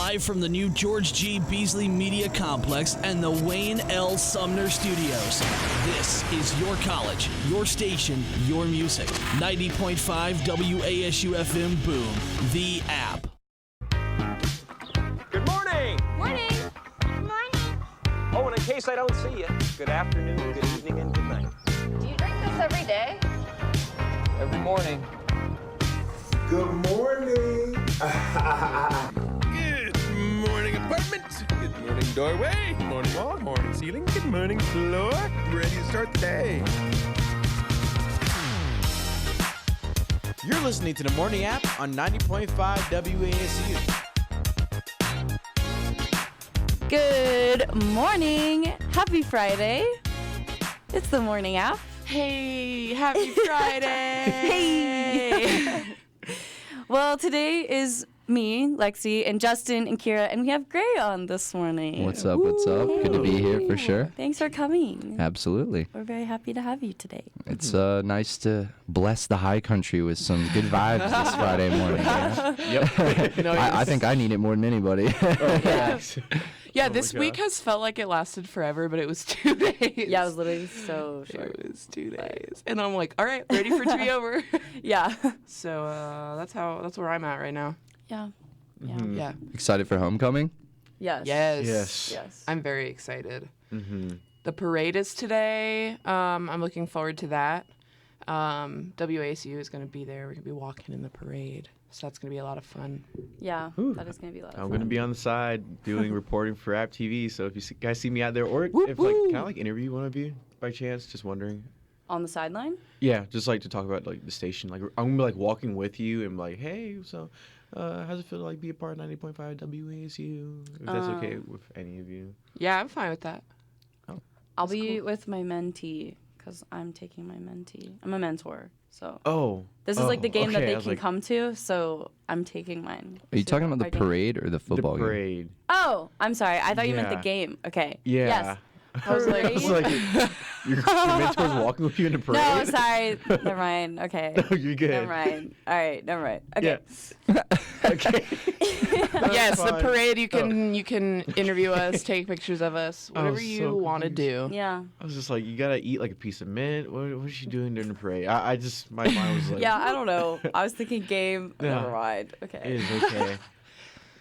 live from the new George G. Beasley Media Complex and the Wayne L. Sumner Studios. This is your college, your station, your music. 90.5 WASU FM Boone, The App. Good morning. Morning. Good morning. Oh, and in case I don't see you, good afternoon, good evening, and good night. Do you drink this every day? Every morning. Good morning. Good morning, apartment. Good morning, doorway. Good morning, wall. Morning, ceiling. Good morning, floor. Ready to start the day. You're listening to the Morning App on 90.5 WASU. Good morning. Happy Friday. It's the Morning App. Hey, happy Friday. Hey. Well, today is me, Lexi, and Justin and Kiera, and we have Gray on this morning. What's up? What's up? Good to be here for sure. Thanks for coming. Absolutely. We're very happy to have you today. It's nice to bless the high country with some good vibes this Friday morning. Yeah? Yep. I think I need it more than anybody. Yeah, this week has felt like it lasted forever, but it was 2 days. Yeah, it was literally so short. It was 2 days. And I'm like, all right, ready for it to be over. Yeah. So that's where I'm at right now. Yeah. Mm-hmm. Yeah. Excited for homecoming? Yes. Yes. I'm very excited. Mm-hmm. The parade is today. I'm looking forward to that. WASU is going to be there. We're going to be walking in the parade. So that's going to be a lot of fun. Yeah, that is going to be a lot of fun. I'm going to be on the side doing reporting for App TV. So if you guys see me out there, or Whoop, if whoop. can I interview one of you by chance? Just wondering. On the sideline? Yeah, just to talk about the station. I'm gonna be walking with you and hey, so how's it feel to be a part of 90.5 WASU? If that's okay with any of you. Yeah, I'm fine with that. Oh, I'll be with my mentee because I'm taking my mentee. I'm a mentor, so. This is the game that they can come to, so I'm taking mine. Are you talking about the parade or the football the parade. game? Oh, I'm sorry. I thought you meant the game. Okay. Yeah. Yes. I was your mentor's walking with you in the parade? No, sorry. Never mind. Okay. No, you're good. Never mind. All right. Never mind. Okay. Yeah. Okay. Yes, the fine. parade. You can interview us, take pictures of us, whatever you so want to do. Yeah. I was just you gotta eat a piece of mint. What is she doing during the parade? I just, my mind was Yeah, I don't know. I was thinking game. Yeah. Never mind. Okay. It is okay.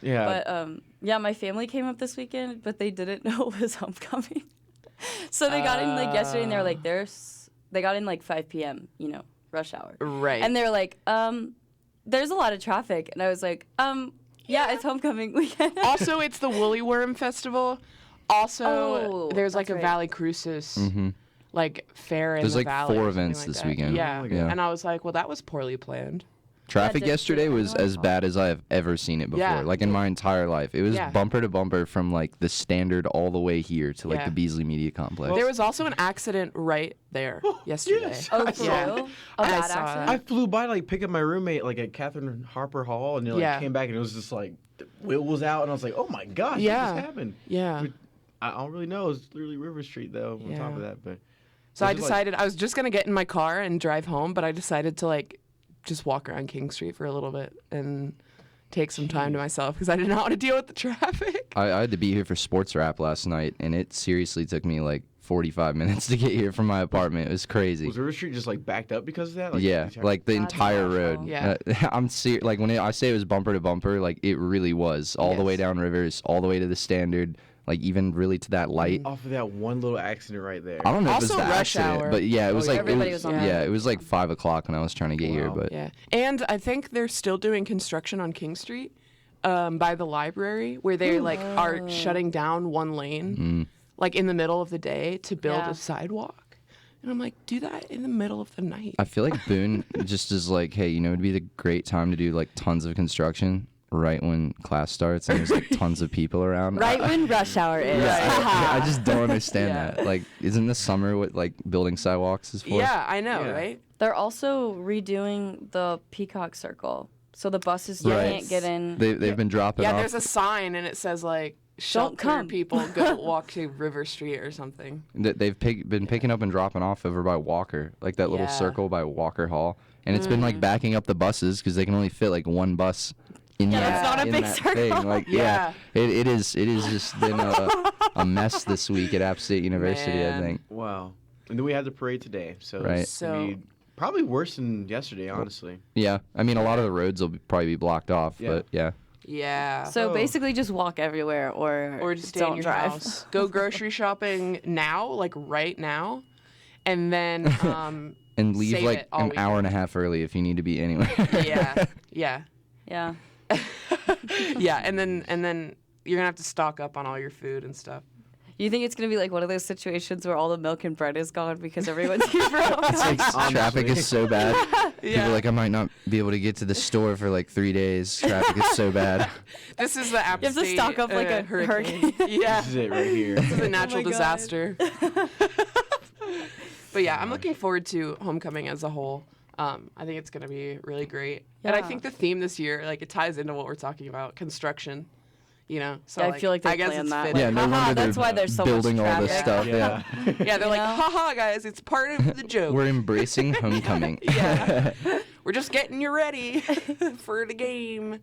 Yeah. But yeah, my family came up this weekend, but they didn't know it was homecoming. So they got in yesterday, and they were like, they got in 5 p.m. Rush hour. Right. And they're like, there's a lot of traffic, and I was like, yeah, it's homecoming weekend. Also, it's the Woolly Worm Festival. Also, there's a right. Valley Crucis fair in There's the valley. 4 or something events like this that. weekend. Yeah. Yeah. And I was like, well, that was poorly planned. Traffic yesterday was as bad as I have ever seen it before. Yeah. In my entire life. It was bumper to bumper from the Standard all the way here to the Beasley Media Complex. There was also an accident right there yesterday. Yes. Oh, for real? A I bad saw accident? I flew by pick up my roommate at Catherine Harper Hall, and they came back and it was just the wheel was out, and I was like, oh my gosh, what just happened? Yeah. But I don't really know. It's literally River Street though. On top of that, but so I decided I was just gonna get in my car and drive home, but I decided to just walk around King Street for a little bit and take some time to myself because I did not want to deal with the traffic. I had to be here for sports wrap last night, and it seriously took me 45 minutes to get here from my apartment. It was crazy. Was River Street just backed up because of that? Yeah, the entire road. Yeah. I'm when I say it was bumper to bumper, it really was all the way down Rivers, all the way to the Standard. Even really to that light. Off of that one little accident right there. I don't know if it was Also the rush accident, hour. but yeah, it was everybody was on it was 5 o'clock when I was trying to get here. But Yeah. And I think they're still doing construction on King Street by the library where they are shutting down one lane in the middle of the day to build a sidewalk. And I'm like, do that in the middle of the night. I feel like Boone just is hey, it'd be the great time to do tons of construction. Right when class starts and there's tons of people around. Right when rush hour is. I just don't understand that. Isn't this summer what building sidewalks is for? Yeah, I know, right? They're also redoing the Peacock Circle, so the buses can't get in. They've been dropping off. Yeah, there's a sign and it says shelter come. people, go walk to River Street or something. They've been picking up and dropping off over by Walker, that little circle by Walker Hall, and it's been backing up the buses because they can only fit one bus in Yeah, that, that's not a in big that circle. thing. Like, Yeah. it is just been a mess this week at App State University, Man. I think. Wow. And then we had the parade today, so Right. it's gonna be probably worse than yesterday, honestly. Yeah, I mean, a lot of the roads will probably be blocked off, Yeah. but yeah. Yeah. So basically, just walk everywhere or just stay don't in your drive. house. Go grocery shopping now, like right now, and then And leave save like it all an hour and a half early if you need to be anywhere. yeah, yeah, Yeah. yeah, and then you're gonna have to stock up on all your food and stuff. You think it's gonna be like one of those situations where all the milk and bread is gone because everyone's here for It's like traffic is so bad. People Yeah. are like, I might not be able to get to the store for like 3 days. Traffic is so bad. This is the App You have to State, stock up like a hurricane. Yeah, This is it right here. this is a natural God. disaster. But yeah, I'm looking forward to homecoming as a whole. I think it's gonna be really great, and I Yeah. think the theme this year, like, it ties into what we're talking about, construction. You know, so Yeah, I feel like they I guess planned it's that. fitting. Yeah, no Haha, wonder that's they're why there's so much building all this traffic. stuff. Yeah. Yeah, they're like, know? haha, guys, it's part of the joke. We're embracing homecoming. Yeah. We're just getting you ready for the game.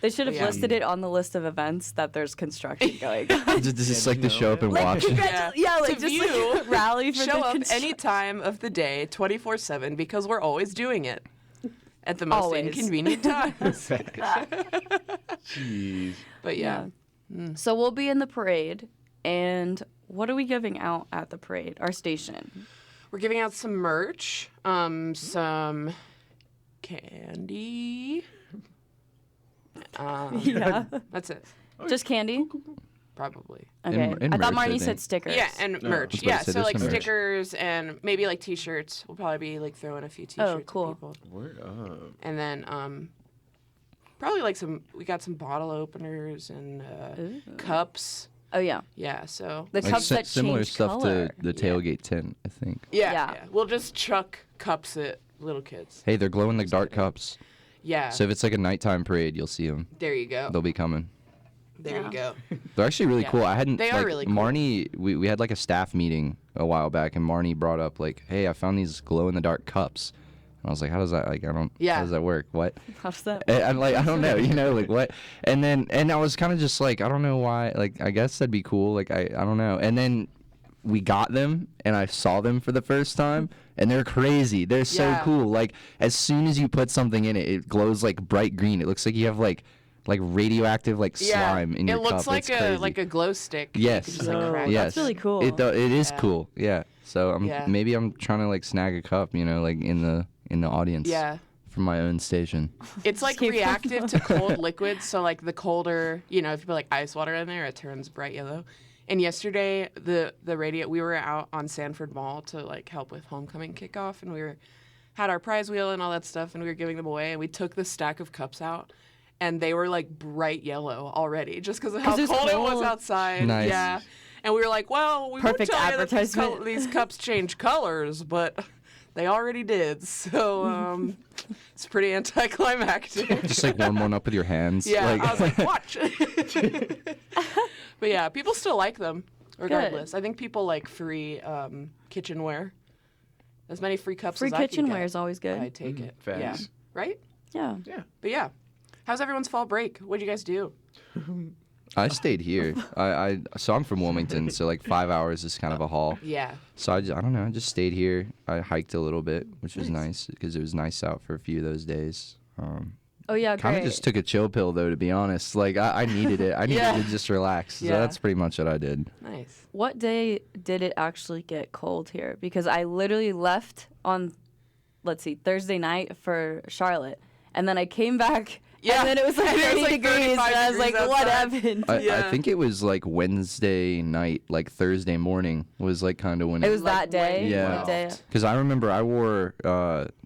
They should have Yeah. listed it on the list of events that there's construction going on. Just like to show up and watch. Yeah, like To just view, like rally for Show the up construction. any time of the day, 24/7, because we're always doing it at the most Always. inconvenient times. Jeez. But yeah. So we'll be in the parade, and what are we giving out at the parade? Our station. We're giving out some merch, some candy. Yeah. That's it, Just candy? probably. Okay. and I thought merch, I Marnie said think. stickers. Yeah, and merch. I was about Yeah, to say, so there's like some merch. stickers and maybe like T-shirts. We'll probably be like throwing a few T-shirts Oh, cool. to people. Word up. And then probably like we got some bottle openers and cups. Oh, yeah. Yeah, so The Like cups that similar change stuff color. to the tailgate tent, I think. yeah, Yeah. we'll just chuck cups at little kids. Hey, they're glow in the dark cups. Yeah. So if it's like a nighttime parade, you'll see them. there you go. They'll be coming. There you go. They're actually really Yeah. cool. I hadn't. They are like, really cool. Marnie, we had like a staff meeting a while back, and Marnie brought up like, "Hey, I found these glow in the dark cups." And I was like, "How does that? Like, I don't. Yeah. How does that work? What?" How does that And I'm like, I don't know, like what? And I was kind of just like, I don't know why. Like, I guess that'd be cool. Like, I don't know. And then we got them, and I saw them for the first time, and they're crazy. They're so Yeah. cool. Like, as soon as you put something in it, it glows like bright green. It looks like you have like radioactive like slime in your it looks cup. like It's a crazy. like a glow stick. You Yes. could just, like, Oh, crack yes. that's really cool. It is Yeah. cool. Yeah. So Yeah. maybe I'm trying to like snag a cup, like in the audience. Yeah. From my own station. It's like keep reactive to cold liquids. So like the colder, if you put like ice water in there, it turns bright yellow. And yesterday, the radio, we were out on Sanford Mall to like help with homecoming kickoff, and had our prize wheel and all that stuff, and we were giving them away. And we took the stack of cups out, and they were like bright yellow already, just because of how 'Cause it's cold it was cold. outside. Nice. Yeah. And we were like, well, we Perfect would tell you that advertisement. these cups change colors, but they already did. So it's pretty anticlimactic. Just like warm one up with your hands. Yeah, Like, I was like, watch. But yeah, people still like them, regardless. I think people like free kitchenware. As many free cups Free as I can kitchenware get, is always good. I take it. Facts. Yeah. Right? Yeah. Yeah. But yeah. How's everyone's fall break? What'd you guys do? I stayed here. So I'm from Wilmington, so like 5 hours is kind of a haul. Yeah. So I don't know. I just stayed here. I hiked a little bit, which was nice because it was nice out for a few of those days. Oh, yeah, Kind great. of just took a chill pill though, to be honest. Like I needed it. I needed Yeah. to just relax. So Yeah. that's pretty much what I did. Nice. What day did it actually get cold here? Because I literally left on, Thursday night for Charlotte. And then I came back, Yeah. and then it was like And it 30 was, like, degrees. And 35 I was like, degrees what outside. happened? I Yeah. think it was like Wednesday night, like Thursday morning was like kind of when It was Like, that day? Yeah. What day? Because I remember I wore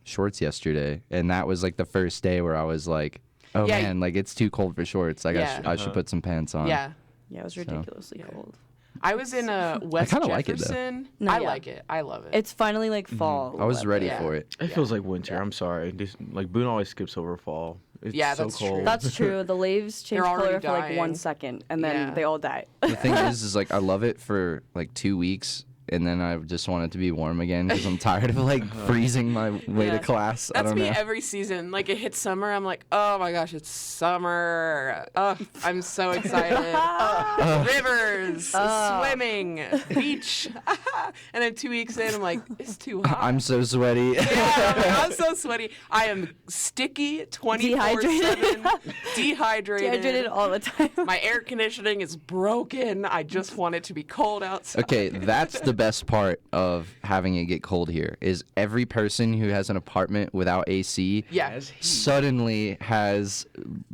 shorts yesterday, and that was like the first day where I was like, oh Yeah. man, like it's too cold for shorts. Like Yeah. I should put some pants on. Yeah. Yeah, it was ridiculously cold. I was in West kinda like it, though. Jefferson. No, I yeah. like it. I love it. It's finally like fall. I was weather. ready Yeah. for it. It feels like winter. I'm sorry. Like Boone always skips over fall. It's Yeah, so that's true. cold. That's true. The leaves change They're already color for like 1 dying. second, and then Yeah. they all die. The thing is like I love it for like 2 weeks, and then I just want it to be warm again because I'm tired of like freezing my way to class. I That's don't me know. every season. Like it hits summer, I'm like, oh my gosh, it's summer. I'm so excited. Rivers, swimming, beach. And then 2 weeks in, I'm like, it's too hot. I'm so sweaty. I'm so sweaty. I am sticky 24/7. Dehydrated all the time. My air conditioning is broken. I just want it to be cold outside. Okay, that's the best part of having it get cold here is every person who has an apartment without AC suddenly has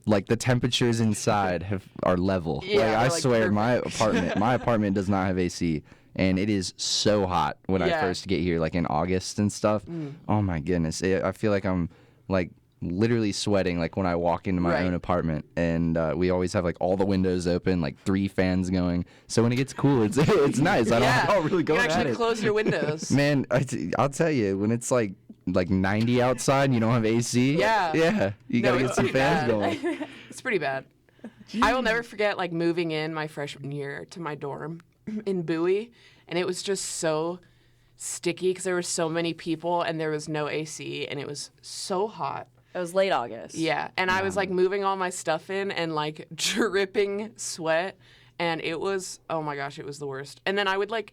like the temperatures inside are level. Yeah, like I they're, like, swear perfect. my apartment does not have AC and it is so hot when I first get here like in August and stuff. Oh my goodness. I feel like I'm like literally sweating like when I walk into my own apartment, and we always have like all the windows open, like 3 fans going, so when it gets cool it's nice. I don't really go you at actually it. close your windows. Man, I'll tell you, when it's like 90 outside and you don't have AC, you gotta get some fans going. It's pretty bad. I will never forget like moving in my freshman year to my dorm in Bowie, and it was just so sticky because there were so many people and there was no AC and it was so hot. It was late August. Yeah, and I was like moving all my stuff in and like dripping sweat, and it was, oh my gosh, it was the worst. And then I would like,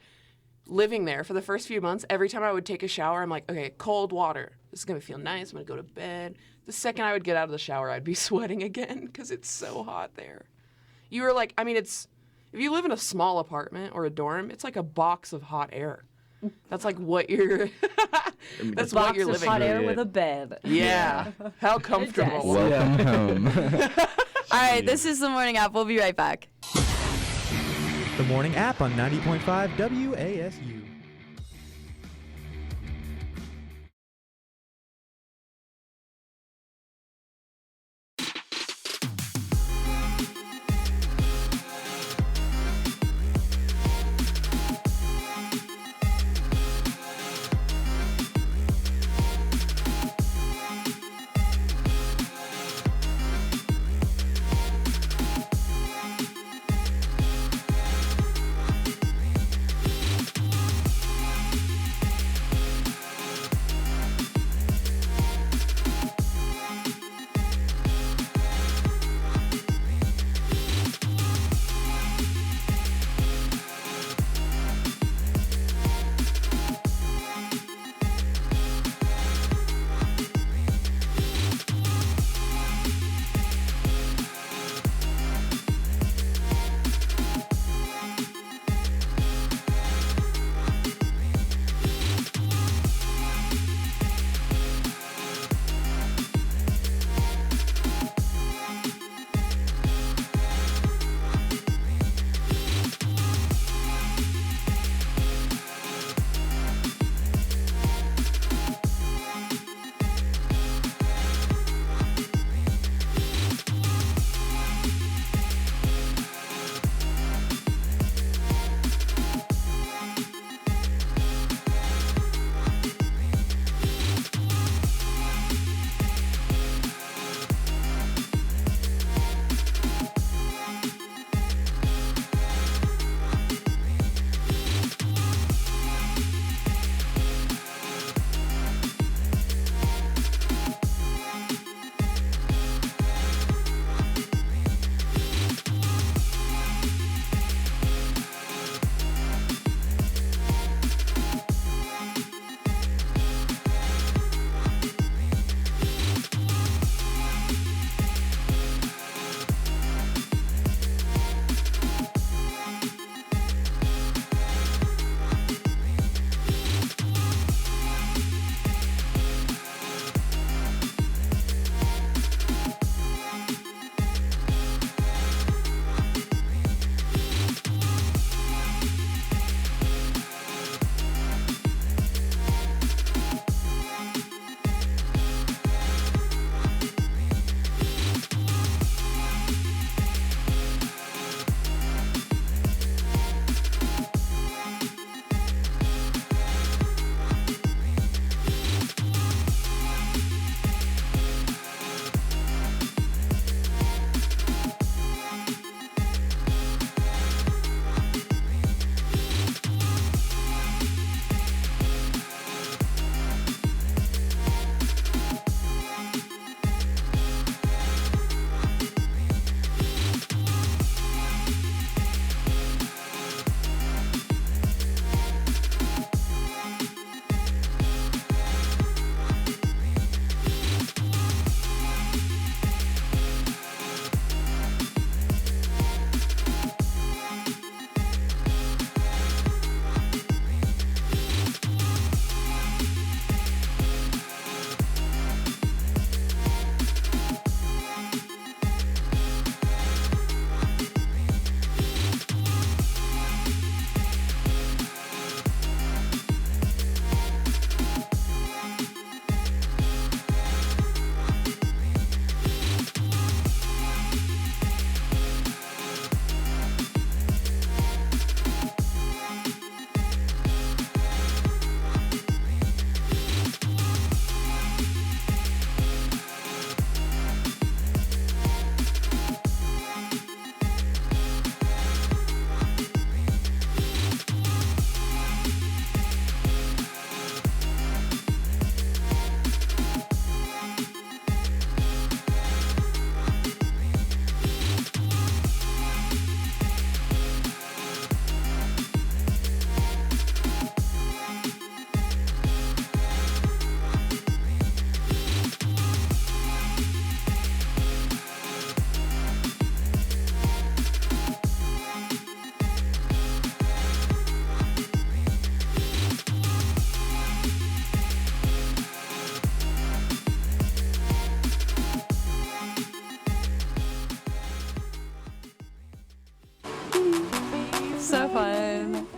living there for the first few months, every time I would take a shower, I'm like, okay, cold water. This is gonna feel nice, I'm gonna go to bed. The second I would get out of the shower, I'd be sweating again because it's so hot there. You were like, I mean, if you live in a small apartment or a dorm, it's like a box of hot air. That's like what you're. That's what you're living. Hot air with a bed. Yeah. How comfortable. Welcome home. All right, this is the morning app. We'll be right back. The morning app on 90.5 WASU.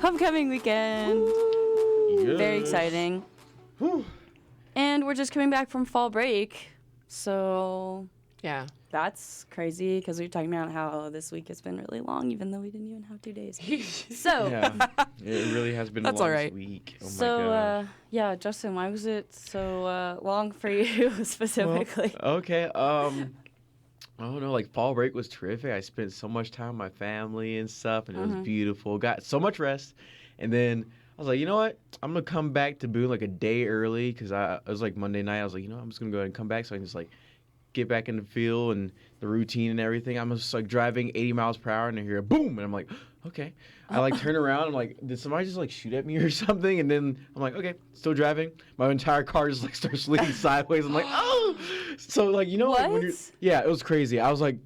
Homecoming weekend. Very exciting. And we're just coming back from fall break. So Yeah. that's crazy because we were talking about how this week has been really long, even though we didn't even have 2 days. So, Yeah, it really has been That's a long all right. week. Oh so my gosh. yeah, Justin, why was it so long for you specifically? Okay. I don't know. Like fall break was terrific. I spent so much time with my family and stuff, and it was beautiful. Got so much rest, and then I was like, you know what? I'm gonna come back to Boone like a day early because it was like Monday night. I was like, you know, I'm just gonna go ahead and come back so I can just like get back in the field and the routine and everything. I'm just like driving 80 miles per hour and I hear a boom, and I'm like, okay. I like turn around. I'm like, did somebody just like shoot at me or something? And then I'm like, okay, still driving. My entire car just like starts leaning sideways. I'm like, oh. So like, you know, like when you're, yeah, it was crazy. I was like,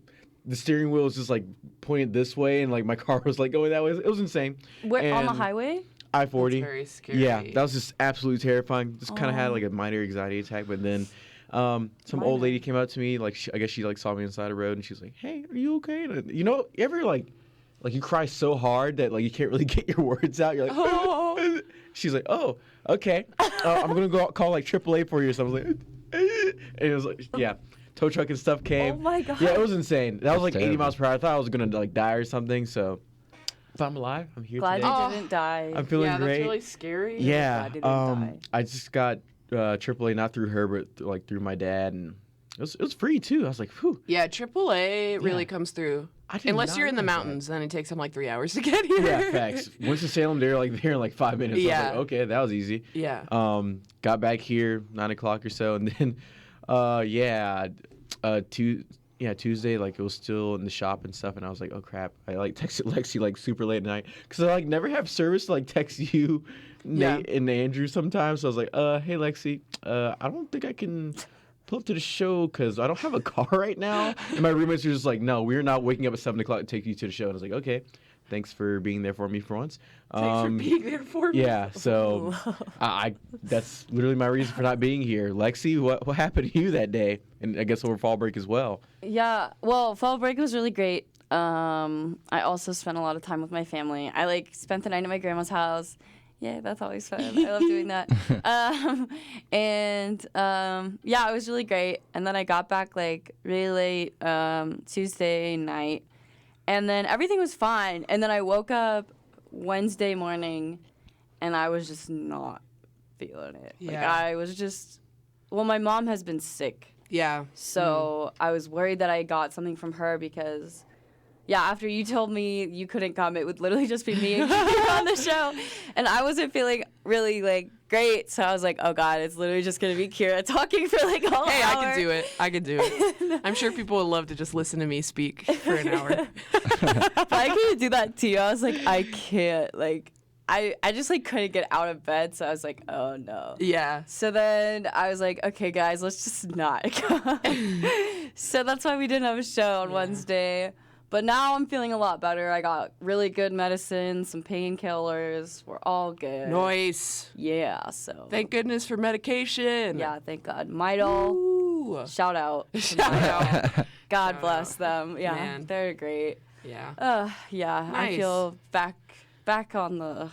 the steering wheel was just like pointed this way, and like my car was like going that way. It was insane. Where, on the highway? I-40. That's very scary. Yeah, that was just absolutely terrifying. Just kind of had like a minor anxiety attack, but then some old lady came up to me, like I guess she like saw me inside the road, and she was like, "Hey, are you okay?" And, you know, you ever like you cry so hard that like you can't really get your words out. You're like, oh. She's like, "Oh, okay. I'm gonna go call like AAA for you." So I was like, and it was like, yeah. Tow truck and stuff came. Oh my god. Yeah, it was insane. That was like terrible. 80 miles per hour. I thought I was gonna like die or something. So, but I'm alive. I'm here Glad today. you didn't die. I'm feeling Yeah, great. that's really scary. Yeah. Glad you didn't die. I just got AAA not through her, but like through my dad, and it was free too. I was like, whew. Yeah, AAA really comes through. I did Unless not you're in the realize that. mountains, then it takes them like 3 hours to get here. Yeah, facts. Winston-Salem, they're like there in like 5 minutes. Yeah. I was like, okay, that was easy. Yeah. Got back here 9 o'clock or so, and then Tuesday, like it was still in the shop and stuff, and I was like, oh crap. I like texted Lexi like super late at night because I like never have service to like text you, Nate and Andrew sometimes. So I was like, hey Lexi, I don't think I can pull up to the show because I don't have a car right now. And my roommates were just like, no, we're not waking up at 7 o'clock to take you to the show. And I was like, okay, thanks for being there for me for once. Thanks for being there for me. Yeah, so I that's literally my reason for not being here. Lexi, what happened to you that day? And I guess over fall break as well. Yeah, well, fall break was really great. I also spent a lot of time with my family. I like spent the night at my grandma's house. Yeah, that's always fun. I love doing that. Yeah, it was really great. And then I got back like really late Tuesday night, and then everything was fine. And then I woke up Wednesday morning, and I was just not feeling it. Like I was just, well, my mom has been sick. Yeah. So I was worried that I got something from her because, yeah, after you told me you couldn't come, it would literally just be me and Kiera on the show. And I wasn't feeling really, like, great. So I was like, oh, God, it's literally just going to be Kiera talking for, like, all Hey, hour. I can do it. I can do it. I'm sure people would love to just listen to me speak for an hour. But I couldn't do that to you. I was like, I can't. Like, I just, like, couldn't get out of bed. So I was like, oh, no. Yeah. So then I was like, okay, guys, let's just not come. So that's why we didn't have a show on Wednesday. But now I'm feeling a lot better. I got really good medicine, some painkillers. We're all good. Nice. Yeah, so. Thank goodness for medication. Yeah, thank God. Midol. Ooh. Shout out. Shout out. God Shout bless out. them. Yeah, Man. they're great. Yeah. Yeah, I Nice. feel back on the.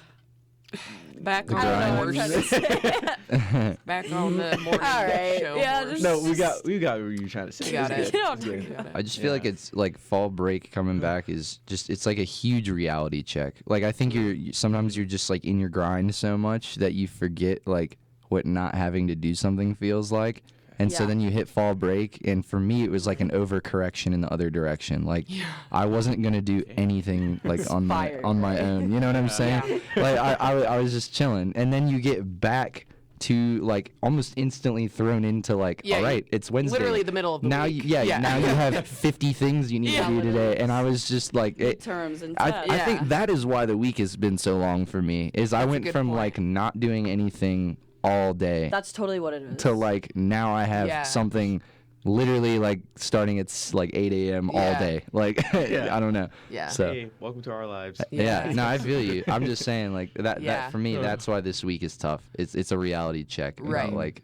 Back The on grind. the horse. Back on the morning All right. show. Yeah, horse. No, we got what you were trying to say. We got It's it. good. Yeah, It's good. I just feel like it's like fall break coming back is just it's like a huge reality check. Like I think sometimes you're just like in your grind so much that you forget like what not having to do something feels like. And so Yeah. then you hit fall break, and for me it was like an overcorrection in the other direction. Like I wasn't gonna do anything like on my Inspired, own. You know what I'm saying? Like I was just chilling, and then you get back to like almost instantly thrown into like, Yeah, all right, it's Wednesday. literally the middle of the now week. now you have 50 things you need Yeah, to do literally. today, and I was just like, Terms and I tests. think Yeah. that is why the week has been so long for me. Is I That's a went good from point. like not doing anything all day That's totally what it is. to like now I have Yeah. something literally like starting at like 8 a.m. all Yeah. day. Like I don't know. Yeah. So Hey, welcome to our lives. yeah, no, I feel you. I'm just saying like that Yeah. for me that's why this week is tough. It's a reality check. About, Right. like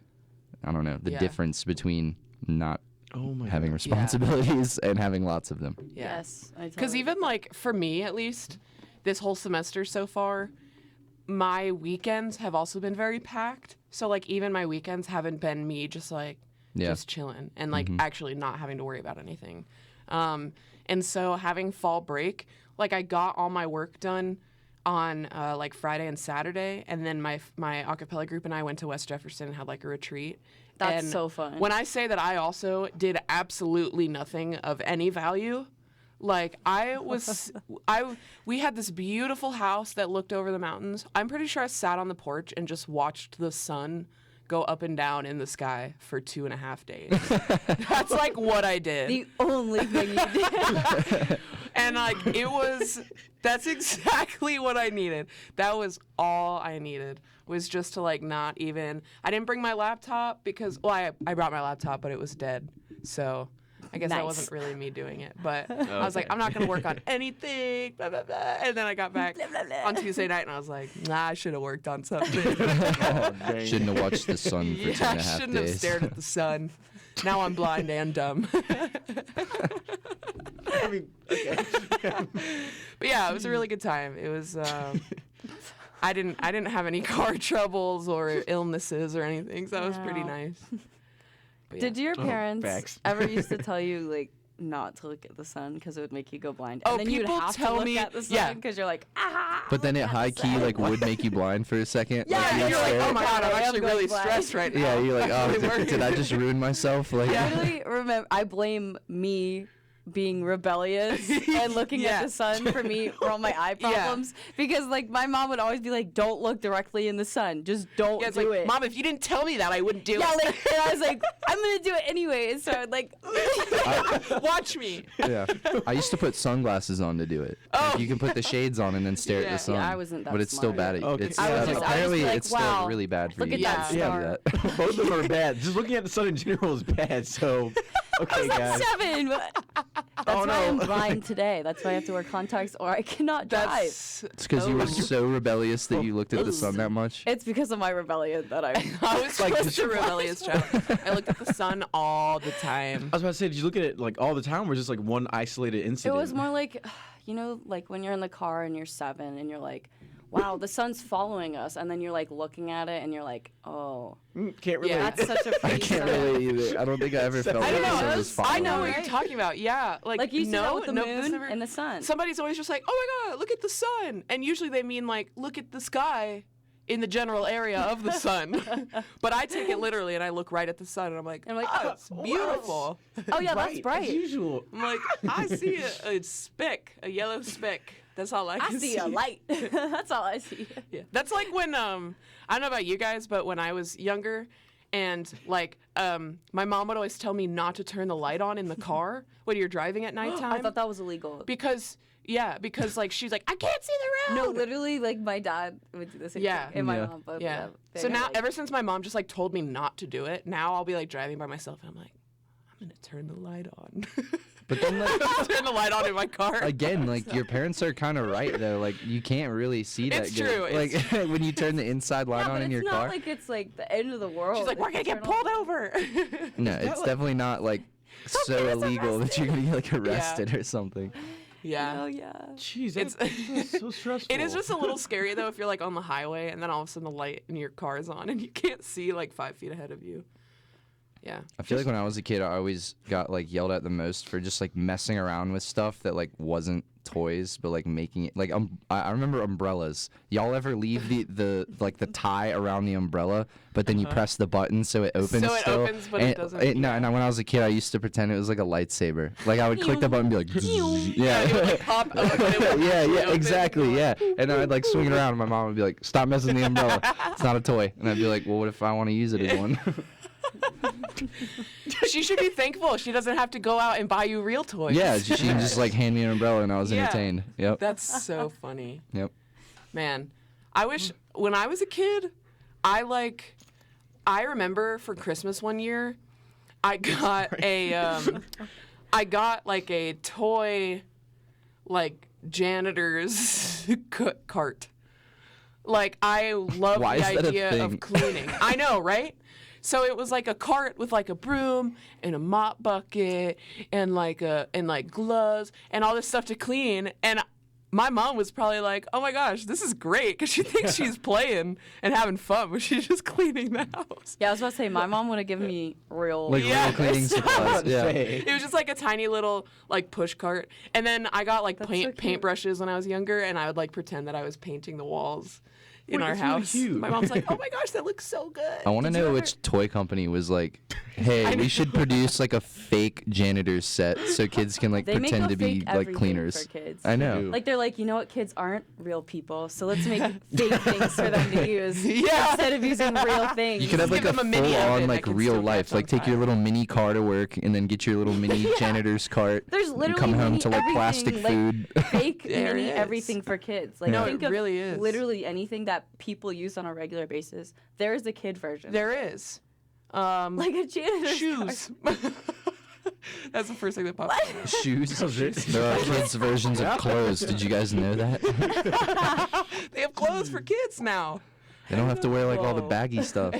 I don't know the Yeah. difference between not Oh my having God. responsibilities and having lots of them. Yeah. Yes. Because even like for me at least, this whole semester so far my weekends have also been very packed. So like even my weekends haven't been me just like just chilling and like actually not having to worry about anything. And so having fall break, like I got all my work done on like Friday and Saturday, and then my a cappella group and I went to West Jefferson and had like a retreat. That's and so fun. When I say that I also did absolutely nothing of any value, like we had this beautiful house that looked over the mountains. I'm pretty sure I sat on the porch and just watched the sun go up and down in the sky for 2.5 days. That's like what I did. The only thing you did. And like that's exactly what I needed. That was all I needed, was just to like not even, I didn't bring my laptop because, well, I brought my laptop, but it was dead. So I guess that wasn't really me doing it. But I was like, I'm not going to work on anything, blah, blah, blah. And then I got back on Tuesday night and I was like, nah, I should have worked on something. Shouldn't have watched the sun for 2.5 days. I shouldn't have stared at the sun. Now I'm blind and dumb. I mean, okay. But yeah, it was a really good time. It was. I didn't have any car troubles or illnesses or anything, so that was pretty nice. But yeah. Did your parents ever used to tell you like not to look at the sun because it would make you go blind? And then you'd have to look at the sun because you're like, ah. But then it high key like would make you blind for a second. Yeah, you're like, oh my god, I'm actually really stressed right now. Yeah, you're like, oh, did I just ruin myself? Like, I really remember. I blame me being rebellious and looking at the sun for all my eye problems because like my mom would always be like, don't look directly in the sun, just don't do it. Mom, if you didn't tell me that, I wouldn't do it. Like, and I was like, I'm gonna do it anyway, so I'd like watch me. Yeah, I used to put sunglasses on to do it. Like, you can put the shades on and then stare at the sun. I wasn't that but it's still bad. Okay. Apparently like, it's still really bad for look you. at that star. Both of them are bad. Just looking at the sun in general is bad. So, okay, guys. 7. That's why I'm blind today. That's why I have to wear contacts or I cannot drive. It's because you were so rebellious that you looked at the sun that much. It's because of my rebellion that I was like just a rebellious child. I looked at the sun all the time. I was about to say, did you look at it like all the time, or just like one isolated incident? It was more like, you know, like when you're in the car and you're 7 and you're like, wow, the sun's following us, and then you're like looking at it and you're like, oh. Can't relate. Yeah, that's such a I can't relate either. I don't think I ever felt like the sun was following. I know what you're talking about. Yeah, like you see that with the moon and the sun. Somebody's always just like, oh my god, look at the sun, and usually they mean like, look at the sky in the general area of the sun. But I take it literally and I look right at the sun and I'm like, oh, it's beautiful. Oh yeah, that's bright. As usual. I'm like, I see a speck, a yellow speck. That's all I can see. I see a light. That's all I see. Yeah. That's like when I don't know about you guys, but when I was younger and like my mom would always tell me not to turn the light on in the car when you're driving at nighttime. I thought that was illegal. Because like she's like, I can't see the road. No, literally, like my dad would do the same thing. And my mom both. Yeah. So now, ever since my mom just like told me not to do it, now I'll be like driving by myself and I'm like, I'm gonna turn the light on. But then like turn the light on in my car. Again, like your parents are kind of right though. Like you can't really see that it's good. True. Like when you turn the inside light on in your car. It's not like it's like the end of the world. She's like, we're gonna get pulled over. No, it's definitely not like so illegal that you're gonna get like arrested or something. Yeah. Oh yeah. Jeez, it's so stressful. It is just a little scary though if you're like on the highway and then all of a sudden the light in your car is on and you can't see like 5 feet ahead of you. Yeah. I feel like when I was a kid, I always got like yelled at the most for just like messing around with stuff that like wasn't toys, but like making it like I remember umbrellas. Y'all ever leave the like the tie around the umbrella, but then you press the button so it opens? So it still? opens, but it doesn't. No, and when I was a kid, I used to pretend it was like a lightsaber. Like I would click the button and be like, yeah, it would like pop open. yeah, exactly, yeah. And then I'd like swing it around, and my mom would be like, "Stop messing with the umbrella. It's not a toy." And I'd be like, "Well, what if I want to use it as one?" She should be thankful. She doesn't have to go out and buy you real toys. Yeah, she can just like hand me an umbrella and I was entertained. Yep. That's so funny. Yep. Man, I wish when I was a kid, I remember for Christmas one year, I got I got like a toy, like janitor's cart. Like I love the idea of cleaning. I know, right? So it was like a cart with like a broom and a mop bucket and like gloves and all this stuff to clean. And my mom was probably like, oh my gosh, this is great, because she thinks she's playing and having fun, but she's just cleaning the house. Yeah, I was about to say, my mom would have given me real... Like real cleaning supplies. Yeah. It was just like a tiny little like push cart. And then I got like so paintbrushes when I was younger, and I would like pretend that I was painting the walls in our it's really house. cute. My mom's like, oh my gosh, that looks so good. I want to know which toy company was like, hey, we should produce like a fake janitor's set so kids can like They make pretend a to be fake like everything cleaners. for kids. I know. Like, they're like, you know what, kids aren't real people, so let's make fake things for them to use instead of using real things. You could have like give a them a mini oven full-on that like can real still life. catch on Like take your fire. little mini car to work and then get your little mini janitor's cart. There's and literally come home mini to like plastic everything, food. Fake There mini is. everything for kids. Like, No, think it of really is. literally anything that people use on a regular basis. There is the kid version. There is. Like a janitor's Shoes. That's the first thing that popped up. Shoes. There are kids' versions of clothes. Did you guys know that? They have clothes for kids now. They don't have to wear like all the Whoa. baggy stuff.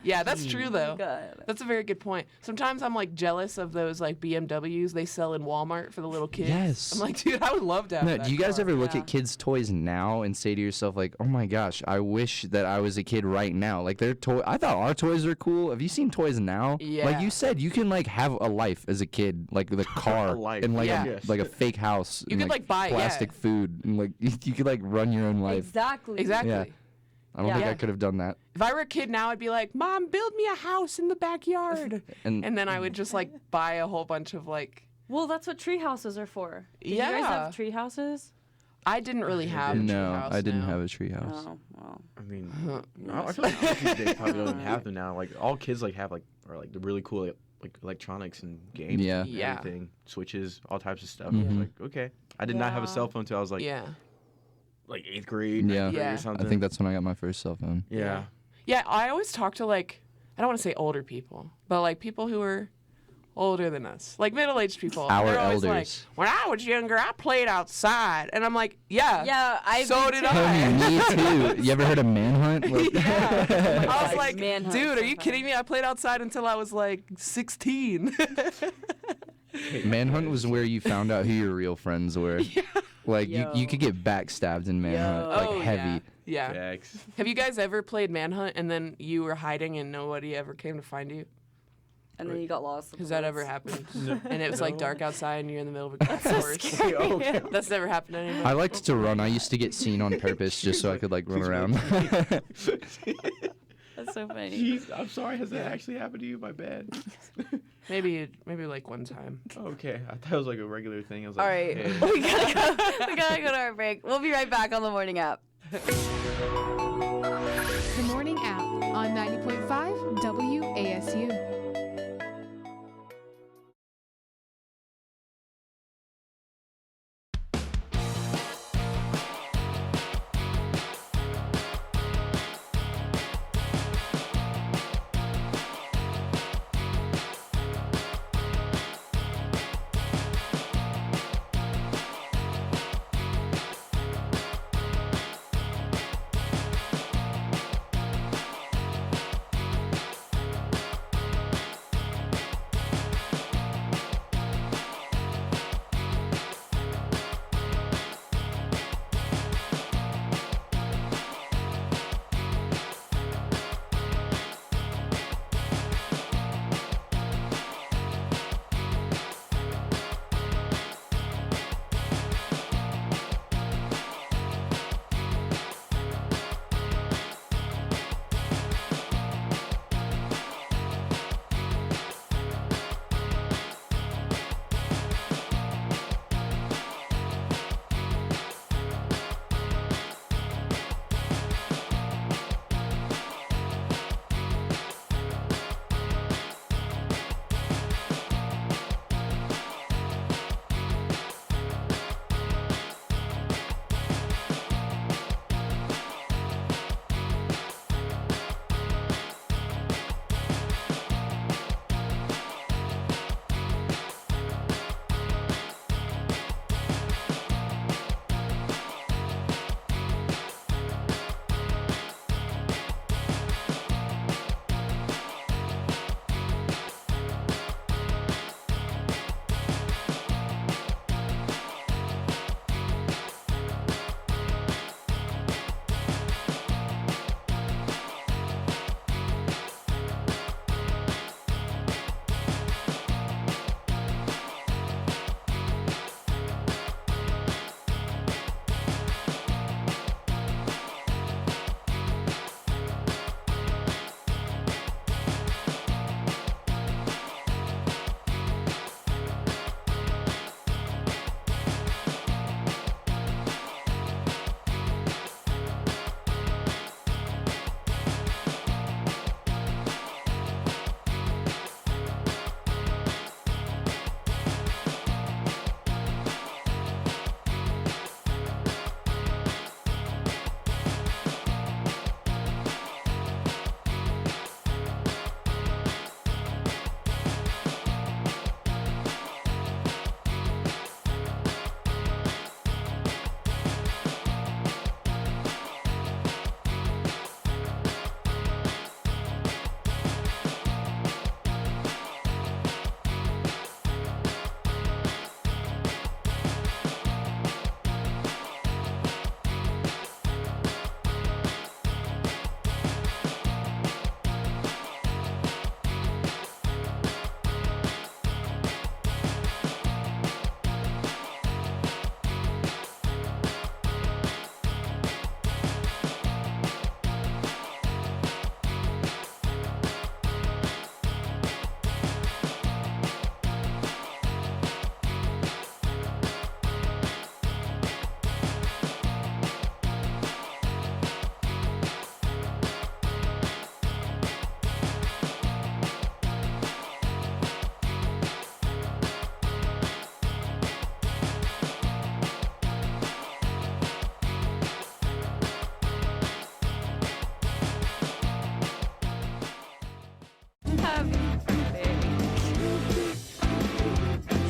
Yeah, that's true though. God. That's a very good point. Sometimes I'm like jealous of those like BMWs they sell in Walmart for the little kids. Yes. I'm like, dude, I would love to have No, that do you guys car. ever look Yeah. at kids' toys now and say to yourself like, "Oh my gosh, I wish that I was a kid right now." Like their toy, I thought our toys are cool. Have you seen toys now? Yeah. Like you said, you can like have a life as a kid, like with a car life. and like Yeah. Yes. like a fake house. You and, could, like, buy- plastic yeah. food and like you could like run your own life. Exactly. Exactly. Yeah. I don't think I Yeah. could have done that. If I were a kid now, I'd be like, Mom, build me a house in the backyard. And, And then I would just like buy a whole bunch of like. Well, that's what tree houses are for. Did you Yeah. guys have tree houses? I didn't really have. no, I didn't have a a tree house. Oh, well. I mean, I feel like nowadays they probably don't even have them now. Like all kids like have like are like the really cool like electronics and games. Yeah. And Yeah. everything, switches, all types of stuff. Mhm. I was like, okay, I did not have a Yeah. cell phone until I was like Yeah. like 8th grade, Yeah. 9th grade Yeah. or something. I think that's when I got my first cell phone. yeah. Yeah, I always talk to like, I don't want to say older people, but like people who are older than us, like middle-aged people. Our They're always like, elders. when I was younger, I played outside, and I'm like, yeah, Yeah, so did I. Homie, me too. You ever heard of Manhunt? Like- Yeah. I was God, like, Manhunt dude, are you so kidding me? I played outside until I was like 16. Manhunt was where you found out who your real friends were. Like you Yo. could get backstabbed in Manhunt, like Oh, heavy. Yeah. Yikes. Have you guys ever played Manhunt and then you were hiding and nobody ever came to find you? And then you got lost. Has that ever happened? And it was like dark outside and you're in the middle of a golf so course. scary. That's never happened to anybody. I liked to run. I used to get seen on purpose just so I could like run around. That's so funny. Jeez, I'm sorry. Has that actually happened to you? My bad. Maybe like one time. Okay, I thought it was like a regular thing. I was All like, right, hey. we gotta go. We gotta go to our break. We'll be right back on the morning app. The Morning App on 90.5 WASU.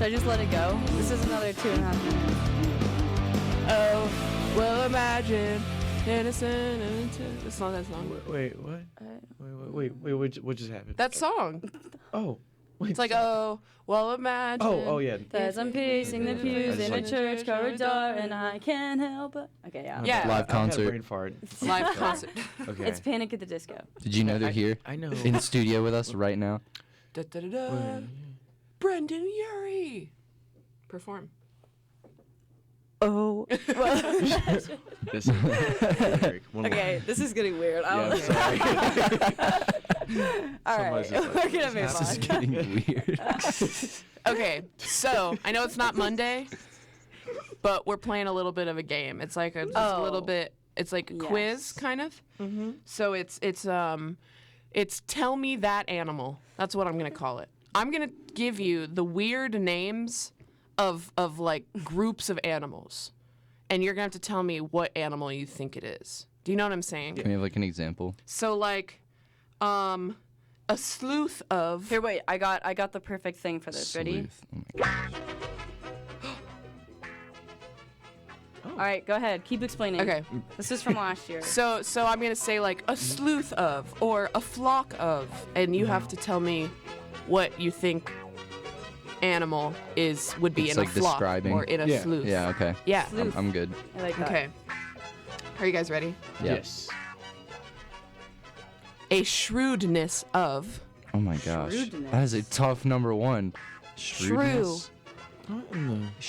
Should I just let it go? This is another 2.5 minutes. Oh, well, imagine. Innocent. It's not that song. Wait, what? Wait, what just happened? That song. Oh. Wait, It's like, oh, well, imagine. Oh, yeah. As I'm pacing the pews in a church corridor, and I can't help it. Okay, yeah. Yeah. Live concert. Brain fart. Live concert. Okay. It's Panic at the Disco. Did you know they're here? I know. In the studio with us right now. Da-da-da-da. Brendan Urie. Perform. Oh. Well, This is okay, this is getting weird. I don't All right, we're gonna move This is on. getting weird. Okay, so I know it's not Monday, but we're playing a little bit of a game. It's like a little bit. It's like a quiz kind of. Mm-hmm. So it's tell me that animal. That's what I'm gonna call it. I'm gonna give you the weird names of like groups of animals, and you're gonna have to tell me what animal you think it is. Do you know what I'm saying? Can we have like an example? So like, a sleuth of. Here, wait. I got the perfect thing for this. Ready? Sleuth. Oh my gosh. All right, go ahead. Keep explaining. Okay. This is from last year. So I'm gonna say like a sleuth of or a flock of, and you have to tell me what you think animal would be It's in like a flock describing. or in a sleuth. Yeah, okay. Yeah. I'm good. I like that. Okay. Are you guys ready? Yeah. Yes. A shrewdness of. Oh my gosh. Shrewdness. That is a tough number one. Shrewdness?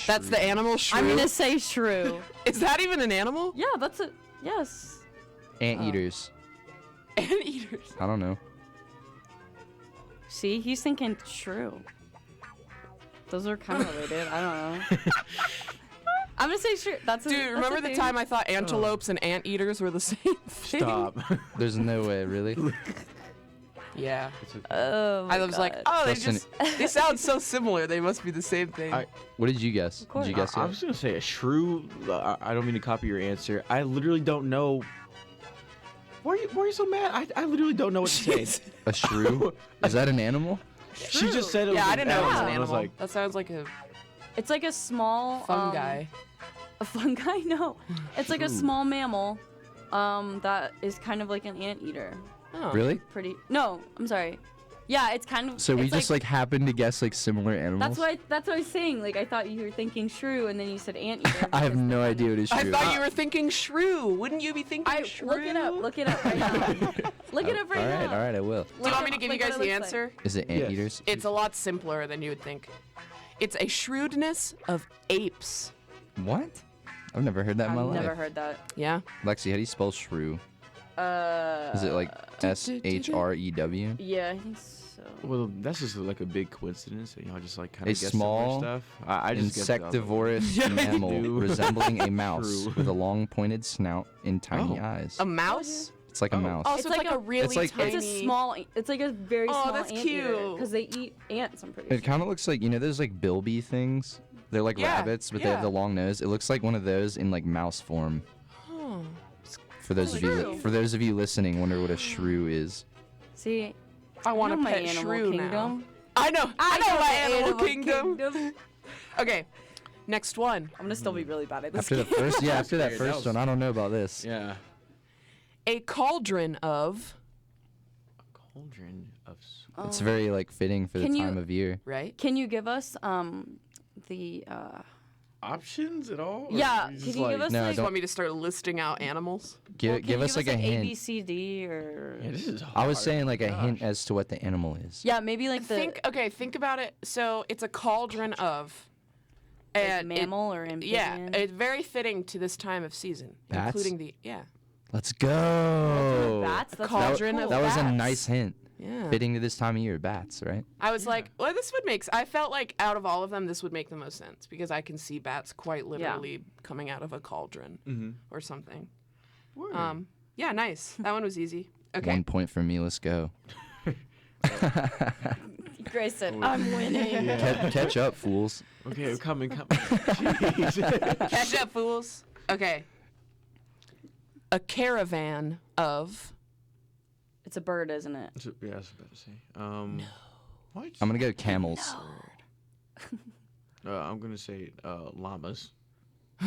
That's the animal shrew. I'm gonna say shrew. Is that even an animal? Yeah, that's a yes. Anteaters. Anteaters. I don't know. See, he's thinking shrew. Those are kind of related. I don't know. I'm gonna say shrew. Dude, remember the time I thought antelopes and anteaters were the same thing? Stop. There's no way, really. Yeah. Oh my I was like, God. oh, Listen. they sound so similar. They must be the same thing. What did you guess? Did you guess I it? was gonna say a shrew. I don't mean to copy your answer. I literally don't know. Why are you so mad? I literally don't know what to say. A shrew? Is that an animal? She just said it was Yeah, I an didn't know it was an animal, and I animal. was like, That sounds like a It's like a small fungi. A fungi? No, it's like a small mammal. That is kind of like an anteater. Oh. Really? Pretty. No, I'm sorry. Yeah, it's kind of. So we it's just like happened to guess like similar animals? That's what I was saying. Like I thought you were thinking shrew, and then you said anteater. I have no idea what a shrew I is. thought you were thinking shrew. Wouldn't you be thinking shrew? Look it up. Look it up right now. Look it up right now. All right, I will. Do you want me to give you guys the answer? Is it anteaters? It's a lot simpler than you would think. It's a shrewdness of apes. What? I've never heard that in my I've life. never heard that. Yeah. Lexi, how do you spell shrew? Is it like SHREW? Yeah, I think so. well, that's just like a big coincidence that y'all just like kind A of guess small, stuff. I just guessed it. insectivorous mammal True. resembling a mouse True. with a long pointed snout and tiny eyes. A mouse? It's like a mouse. Oh, so it's like a really It's like- tiny. It's a small. It's like a very small that's anteater cute. because they eat ants. I'm pretty It sure. kind of looks like, you know, those like bilby things? They're like Yeah, rabbits, but they have yeah. the long nose. It looks like one of those in like mouse form. Oh. For those of you listening, wonder what a shrew is. See, I want know to my pet animal shrew kingdom. now. I know my animal kingdom. Okay, next one. I'm gonna still be really bad at this. After the first, yeah, after that That first was- one, I don't know about this. Yeah. A cauldron of. Cauldron of. It's very like fitting for the Can you- time of year. Right? Can you give us the Options at all? Or Yeah, you can just you give like- us No, You like? don't- want me to start listing out animals? Give Can you us like a hint. A B C D or? Yeah, this is hard. I was saying like a hint as to what the animal is. Yeah, maybe like the Think about it. So it's a cauldron of. like And it- mammal or amphibian. Yeah, it's very fitting to this time of season, Bats? including the Let's go. Bats. That's cauldron cool. of That was a bats. nice hint. Yeah. Fitting to this time of year, bats, right? I was like, well, this would make. I felt like out of all of them, this would make the most sense because I can see bats quite literally coming out of a cauldron or something. Yeah, nice. That one was easy. Okay. 1 point for me. Let's go. Grayson, I'm winning. Catch up, fools. Okay, we're coming. Jeez. Catch up, fools. Okay. A caravan of. It's a bird, isn't it? Yeah, I was about to say. No. What? I'm gonna go camels. I'm gonna say llamas.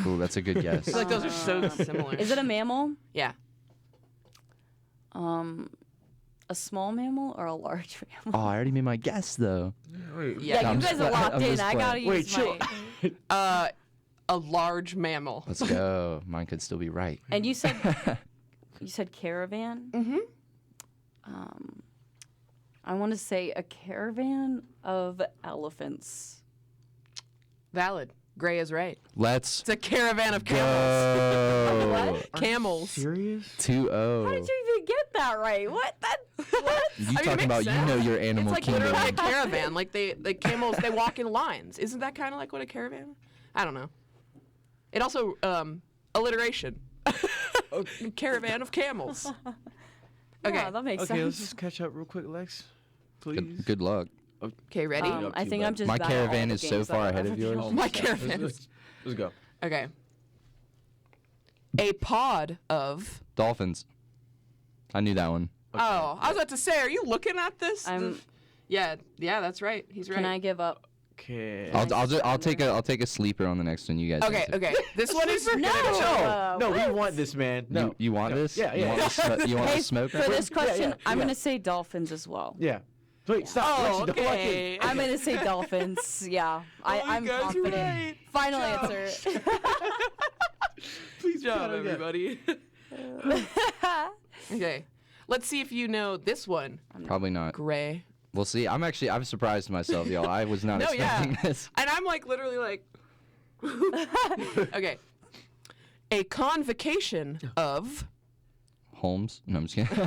Ooh, that's a good guess. I feel like those are so similar. Is it a mammal? Yeah. A small mammal or a large mammal? Oh, I already made my guess though. Yeah, I'm you guys just are playing. locked I'm in. just I gotta playing. use my. A large mammal. Let's go. Mine could still be right. And you said caravan. Mm-hmm. I want to say a caravan of elephants. Valid. Gray is right. Let's It's a caravan of camels. go. What? Camels. Serious? 2-0. How did you even get that right? What? What? You I mean, it talking makes about sense. you know your animal It's like kingdom. literally a caravan. Like the camels, they walk in lines. Isn't that kind of like what a caravan? I don't know. It also alliteration. Caravan of camels. Okay. Yeah, that makes Okay, sense. let's just catch up real quick, Lex. Please. Good luck. Okay, ready? I think I'm just My bad at all caravan the is so games that far I've ahead of ever yours. Oh My God. caravan. Let's go. Okay. A pod of. Dolphins. I knew that one. Oh, I was about to say, are you looking at this? I'm- Yeah, that's right. He's right. Can I give up? Okay. I'll take a sleeper on the next one. You guys. Okay, answer. okay. This one is No, we want this, man. No. You want this? Yeah, You yeah. want the, you want Hey, the smoke? for right this now? question, yeah, I'm yeah. gonna say dolphins as well. Yeah. Wait, stop. Oh, Lexi, don't lock in. okay. I'm gonna say dolphins. Yeah, I'm guys are confident. right. Final answer. Please Good job, try again. everybody. Okay. Let's see if you know this one. Probably not. Gray. We'll see. I'm surprised myself, y'all. I was not No, yeah. expecting this. And I'm like literally like. Okay. A convocation of. Holmes? No, I'm just kidding.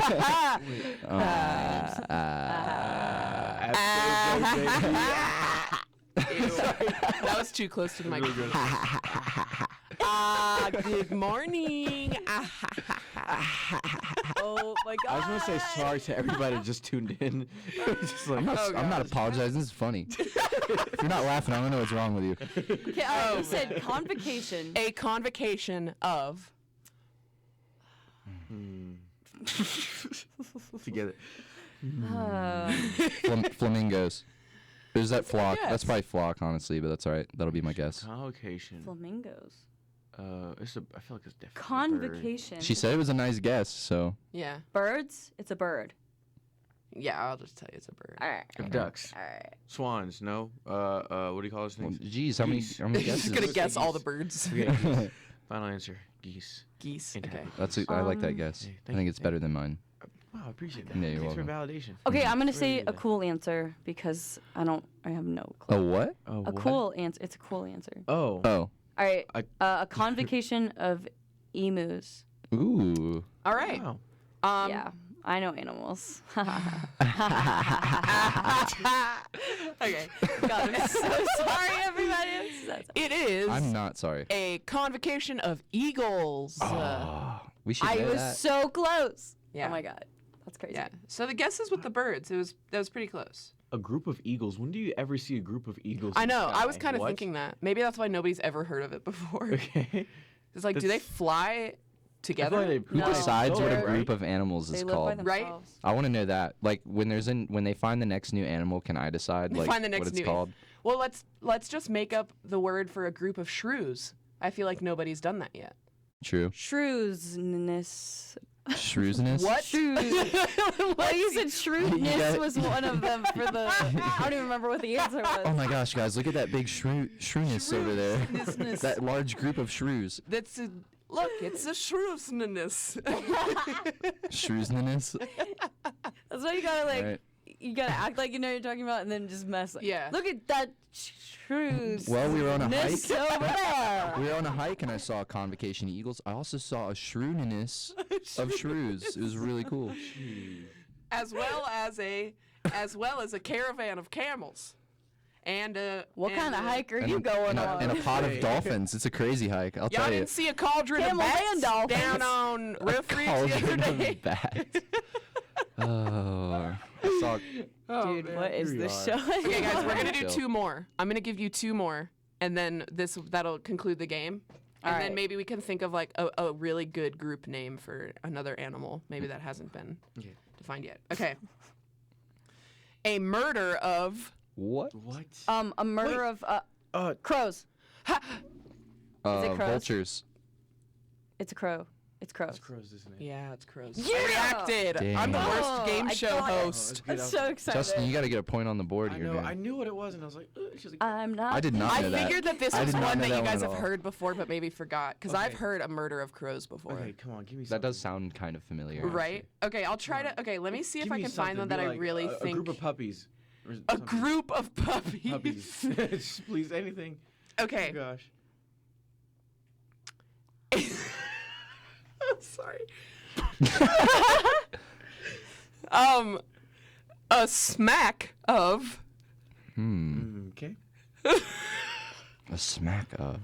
That was too close to the mic. Good morning. Oh my I god. just want to say sorry to everybody that just tuned in. Just like, I'm not apologizing. This is funny. If you're not laughing, I don't know what's wrong with you. Okay, you said convocation. A convocation of. together. Flamingos. There's that flock. guess. That's probably flock, honestly, but that's all right. That'll be my guess. Convocation. Flamingos. I feel like it's definitely a bird. Convocation. She said it was a nice guess, so. Yeah. Birds. It's a bird. Yeah, I'll just tell you it's a bird. All right. Ducks. All right. Swans. No. What do you call those Well, things? geez, how many Geese. guesses? Just gonna guess all the birds. Okay, geese. Final answer. Geese. Geese. And Okay. I like that guess. Hey, I thank think you, it's thank better than mine. Wow, I appreciate that. Yeah, you're Thanks for welcome. validation. Okay, I'm gonna Really say need a that. cool answer because I have no clue. A what? Oh, A what? cool answer. It's a cool answer. Oh. Oh. All right. I- A convocation of emus. Ooh. All right. Wow. Yeah, I know animals. Okay. God, I'm so sorry, everybody. It is I'm not sorry. a convocation of eagles. We should I know was that. so close. Yeah. Oh my god, that's crazy. Yeah. So the guess is with the birds. That was pretty close. A group of eagles. When do you ever see a group of eagles? I in the know. I was sky? kind of What? thinking that. Maybe that's why nobody's ever heard of it before. Okay. It's like, do they fly together? like they Who No. decides what a They're- group of animals They is live by called? Right? themselves. I want to know that. Like when they find the next new animal, can I decide like Find the next what it's new- called? Well, let's just make up the word for a group of shrews. I feel like nobody's done that yet. True. Shrewsness. Shrewsness. What? Shrews. Well, you said shrewdness got- was one of them for the. I don't even remember what the answer was. Oh my gosh, guys! Look at that big shrewdness over there. That large group of shrews. That's a look. It's a shrewsness. Shrewsness. That's why you gotta like. Right. You gotta act like you know what you're talking about, and then just mess up. Yeah. Look at that shrews. Well, we were on a hike. over there. We were on a hike, and I saw a convocation of eagles. I also saw a shrewdness of shrews. It was really cool. as well as a caravan of camels. And What kind of hike are And you a- going and a, on? and a pod of dolphins. It's a crazy hike. I'll Y'all tell you. didn't see a cauldron Camel of and bats dolphins. down on Riff Ridge the other Cauldron day? of bats. Oh, I saw. Dude, what is this show? Okay, guys, we're gonna do Chill. 2 more. I'm gonna give you 2 more, and then that'll conclude the game. And then Alright. maybe we can think of like a really good group name for another animal. Maybe that hasn't been defined yet. Okay. A murder of. What? What? A murder of Crows. Is it crows? Vultures. It's a crow. It's crows. It's crows, isn't it? Yeah, it's crows. Yeah! I reacted. Damn. I'm the worst game I show got it. host. I'm so excited. Justin, you got to get a point on the board I here, know. man. I knew what it was, and I was like, she's like, I'm not. I did not know I that. figured that this I was did not one know that you one guys at have all. heard before, but maybe forgot. Because I've heard a murder of crows before. okay, come on, give me That something. does sound kind of familiar. Right? Okay, I'll try to. Okay, let me see if Give I me can find something. one that Be I like really a think. group of puppies. Or A something. group of puppies. Puppies. Just please, anything. Okay. Oh, gosh. I'm sorry. A smack of. Okay. A smack of.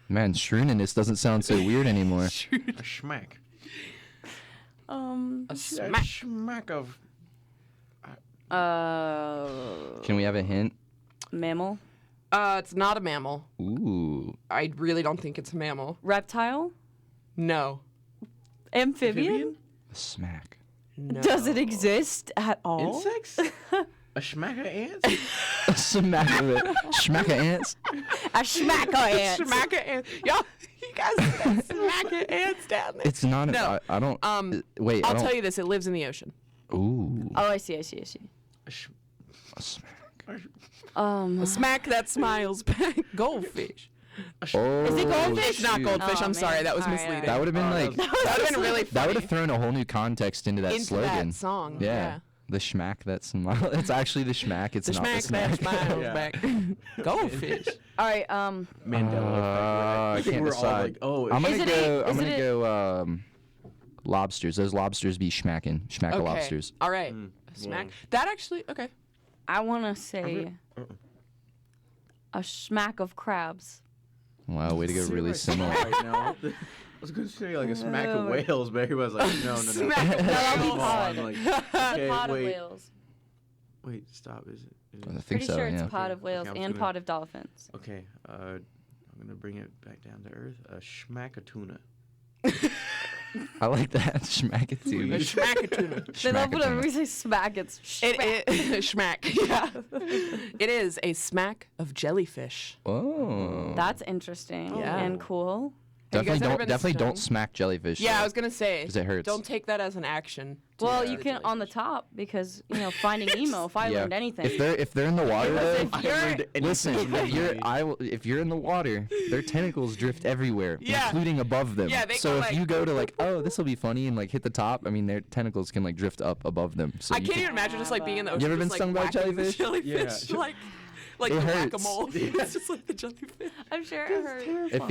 Man, Shrooniness doesn't sound so weird anymore. A schmack. A Smack. Schmack of. Can we have a hint? Mammal. It's not a mammal. Ooh. I really don't think it's a mammal. Reptile. No. Amphibian. A smack. No. Does it exist at all? Insects? A schmack of ants? A smack of it. Smack of ants? A schmack of ants. Smack of ants. Y'all, you guys said smack of ants down there. It's not. No. I don't. Wait. I'll tell you this. It lives in the ocean. Ooh. Oh, I see. A smack. A smack that smiles back. Goldfish. Oh, Is it goldfish? It's not shoot. goldfish. Oh, I'm sorry. man. That was All right, misleading. That would have been like. That would have been really funny. That would have thrown a whole new context into that into slogan. that song. Yeah. The schmack that smiles. It's actually the schmack. It's The not smack the that smack. smiles Yeah. back. Goldfish. All right. Mandela. I can't We're all decide. like, oh, I'm Is gonna it go. a- I'm is gonna it a- go. Lobsters. Those lobsters be schmacking. Schmack Okay. lobsters. All right. Smack. That actually. Okay. I want to say a smack of crabs. Wow, way to go. Really similar. Right now. I was going to say like a smack of whales, but everybody's like, no. Smack of No, that'll be Come pod. on, like, It's okay, a pod of wait. whales. Wait, stop. Is it? I think Pretty so. sure it's Yeah. a pod of whales Okay, I was and gonna- pod of dolphins. Okay, I'm going to bring it back down to earth. A schmack of tuna. I like that. Schmack it A too. schmack-a-tuna. They love whenever Schmack-a-tuna. we say smack, it's It schmack. Yeah. It is a smack of jellyfish. Oh. That's interesting Yeah. and cool. Have you guys ever been Definitely don't stung? smack jellyfish. Yeah, though, I was gonna say. 'cause it hurts. Don't take that as an action. to Well, the you can on the jellyfish. top because Finding Nemo. If I Yeah. learned anything, If they're in the water though, if you're listen. If you're in the water, their tentacles drift everywhere, Yeah. including above them. Yeah, they so go if like- you go to like, oh, this will be funny, and like hit the top, I mean, their tentacles can like drift up above them. So I you can't can- even imagine just like being in the ocean. You ever been just, stung like, by a whacking the jellyfish? Yeah. like It the hurts. whack-a-mole. It's just like the jellyfish. I'm sure it hurts. It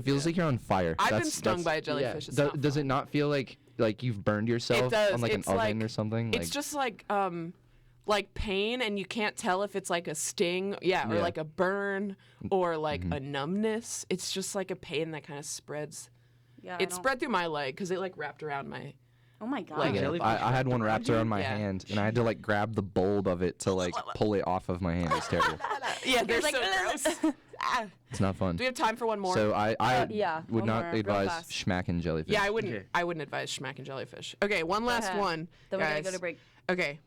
feels like you're on fire. I've been stung by a jellyfish. It's not Does it not feel like you've burned yourself does. on like It's an oven like- or something? It's just like pain, and you can't tell if it's like a sting, or Yeah. like a burn, or like a numbness. It's just like a pain that kind of spreads. Yeah, It spread through my leg because it like wrapped around my. Oh my god. Like, Yeah, I had one wrapped around my Yeah. hand, and I had to like grab the bulb of it to like pull it off of my hand. It's terrible. Yeah, they're like, so gross. Ah. It's not fun. Do we have time for one more? So I yeah, would one not more, real advise fast. schmacking jellyfish. Yeah, I wouldn't. Okay. I wouldn't advise schmacking jellyfish. Okay, one last ahead. one. Then we're gonna guys. go to break. Okay,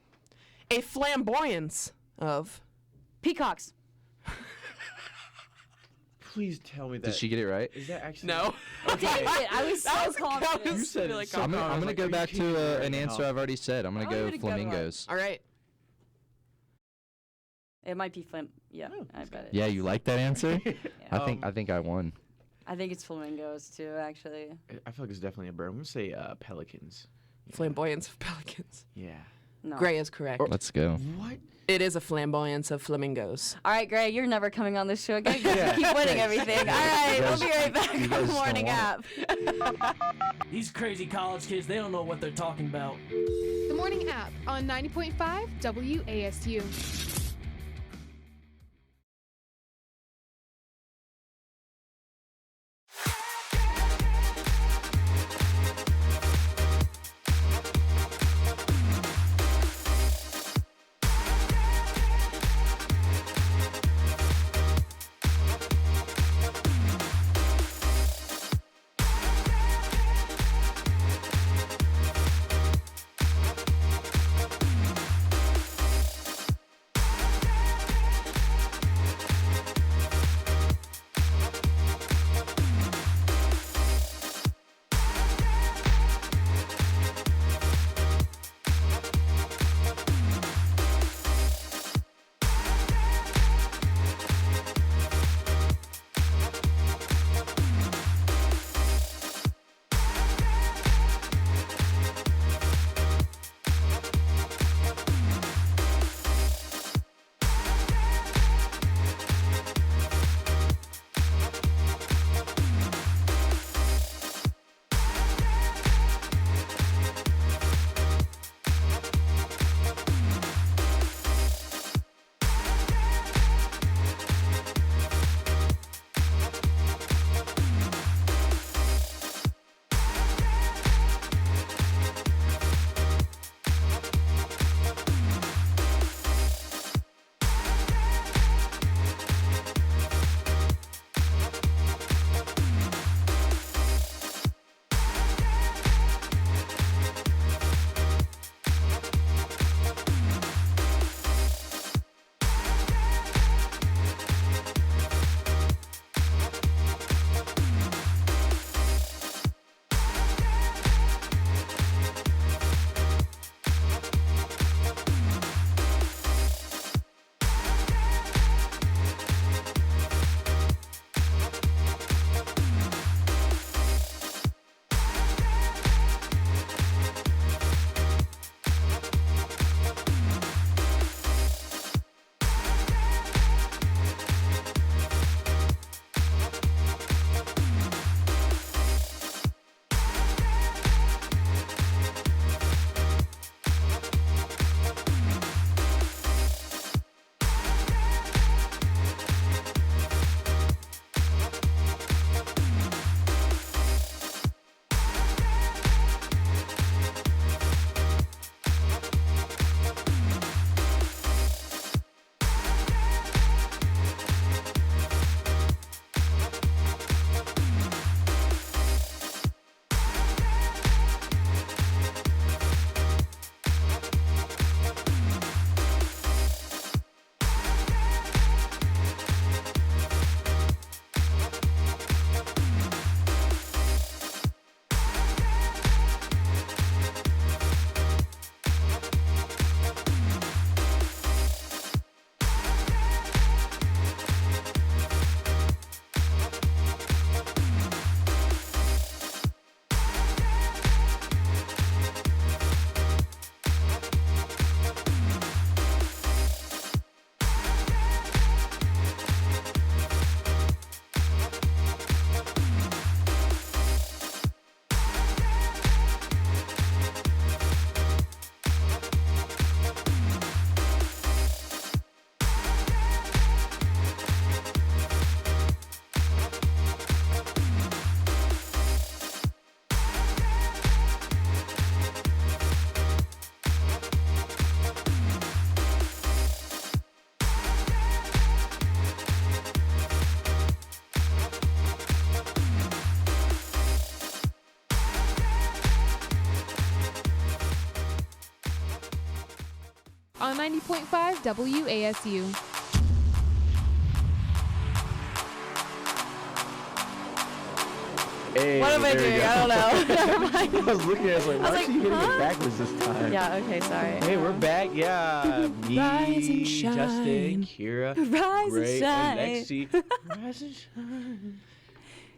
a flamboyance of. Peacocks. Please tell me that. Did she get it right? Is that actually? No. Dang it! I was so That was confident. You said really it so I'm gonna confident. go Are you back kidding me to right an now? answer I've already said. I'm gonna Oh, go you had a good one. flamingos. All right. It might be Yeah, I bet it. Yeah, you like that answer? Yeah. I think I won. I think it's flamingos too, actually. I feel like it's definitely a bird. I'm gonna say pelicans. Flamboyance of pelicans. Yeah. No. Gray is correct. Let's go. What? It is a flamboyance of flamingos. All right, Gray, you're never coming on this show again. You Yeah. keep winning everything. All right, You we'll guys- be right back you on guys the don't morning want app. These crazy college kids, they don't know what they're talking about. The Morning App on 90.5 WASU. on 90.5 WASU. Hey, What am I doing? I don't know. Never mind. I was looking at it, like, why is she hitting it backwards this time? Yeah, okay, sorry. Hey, we're back. Yeah. Me, Rise and shine. Justin, Kiera, Rise and Ray, shine. and Lexi. Rise and shine.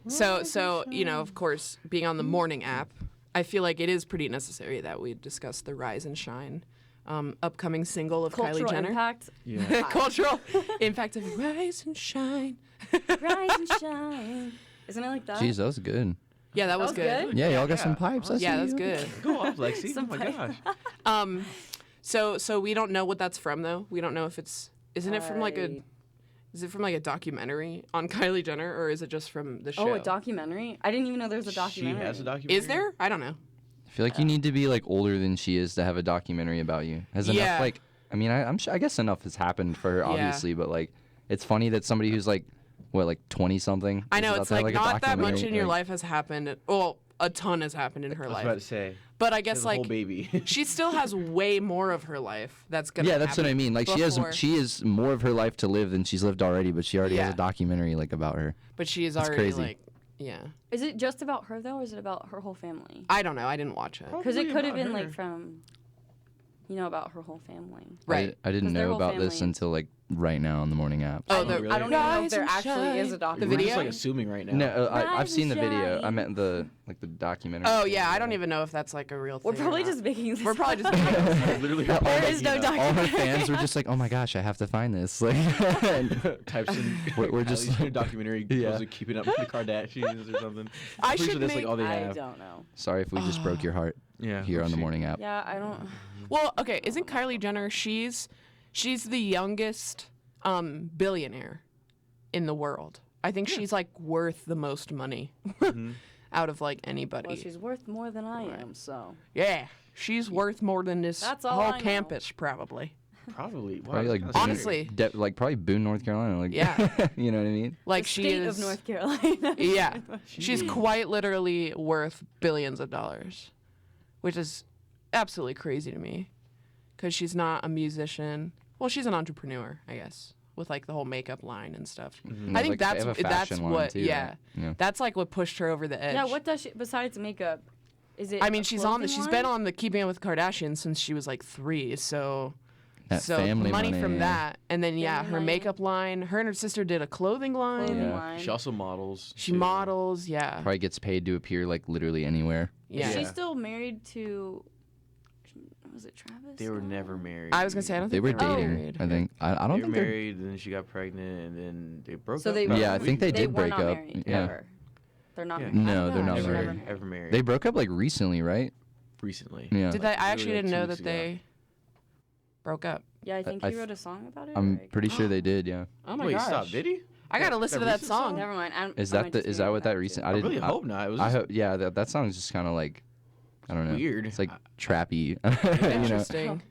So you know, of course, being on the morning app, I feel like it is pretty necessary that we discuss the Rise and Shine upcoming single of Cultural Kylie Jenner. impact. Yeah. Cultural impact of Rise and Shine. Rise and shine. Isn't it like that? Jeez, that was good. Yeah, that was good. Yeah, y'all got some pipes. I Yeah, see that's you. good. Go off, Lexi. Oh my gosh. So we don't know what that's from though. We don't know if it's is it from like a documentary on Kylie Jenner, or is it just from the show? Oh, a documentary? I didn't even know there was a documentary. She has a documentary. Is there? I don't know. I feel like you need to be like older than she is to have a documentary about you. Has enough Yeah. like I mean I'm sure, I guess enough has happened for her obviously, but like it's funny that somebody who's like what like 20 something. I know is it's about to like have, not a that much documentary, in your like- life has happened. Well, a ton has happened in her I was life. about to say. But I She has guess a like whole baby. she still has way more of her life that's gonna. Yeah, that's what I happen mean. Like before. she has more of her life to live than she's lived already, but she already has Yeah. a documentary like about her. But she is That's already crazy. like, yeah. Is it just about her though, or is it about her whole family? I don't know. I didn't watch it. Because it Probably could have about been her. like from, about her whole family. Right. I didn't 'Cause their know whole about this family- until like right now on the morning app. Oh, Oh, the really? I don't even know if Rise there and actually is a shine. documentary. The We're just video? like assuming right now. No, I've Rise seen the and video. I shine. meant the documentary. Oh yeah, I don't even know if that's like a real thing. We're or probably not. just making this We're probably up. just. Literally. All There her- is no all her documentary. fans were just like, "Oh my gosh, I have to find this!" Like, Types in. We're just- Kylie's new documentary. Yeah. Yeah. Keeping up with the Kardashians or something. I I'm pretty should sure that's make- like all they I have. don't know. sorry if we just broke your heart Yeah. here on the oopsie. morning app. Yeah, I don't. Well, okay, isn't Kylie Jenner? She's the youngest billionaire in the world. I think she's like worth the most money out of like anybody. Well, she's worth more than I am, so. Yeah, she's worth more than this That's all whole I know. campus probably. Probably. Wow, Probably that's like kinda Boone- Honestly. like probably Boone, North Carolina. Like, Yeah. you know what I mean? Like The she state is of North Carolina. Yeah, she's quite literally worth billions of dollars, which is absolutely crazy to me, because she's not a musician. Well, she's an entrepreneur, I guess, with like the whole makeup line and stuff. And I they think have a that's fashion line, what, too, yeah, right? Yeah. that's like what pushed her over the edge. Yeah, what does she, besides makeup, is it I mean, a she's clothing been line? on the Keeping Up with Kardashians since she was like 3, so. That So family money money from yeah. that, and then Family her money. makeup line. Her and her sister did a clothing line. Clothing Yeah. line. She also models. She too. models, yeah. Probably gets paid to appear like literally anywhere. Yeah. Is she Yeah. still married to, was it Travis? They were now? never married. I was gonna say I don't They think were they dating, married. I think. I They don't were think they're. married, and then she got pregnant, and then they broke So up. they No, Yeah, I think they They did were break not up. married, Yeah. ever. They're not Yeah. married. No, they're not Never, married. ever married. They broke up like recently, right? recently. Yeah. Did they? I actually like didn't 2 know weeks that they broke up. Yeah, I think I he th- wrote a song about it. I'm or- pretty sure they did. Yeah. Oh my Wait, gosh. stop. Did he? I gotta listen to that recent song. Never mind. Is I that might the? just Is be that what that too. recent? I didn't. really hope not. It was I just hope. Yeah, that song's just kind of like, I don't know. weird. It's like trappy. you know. Interesting.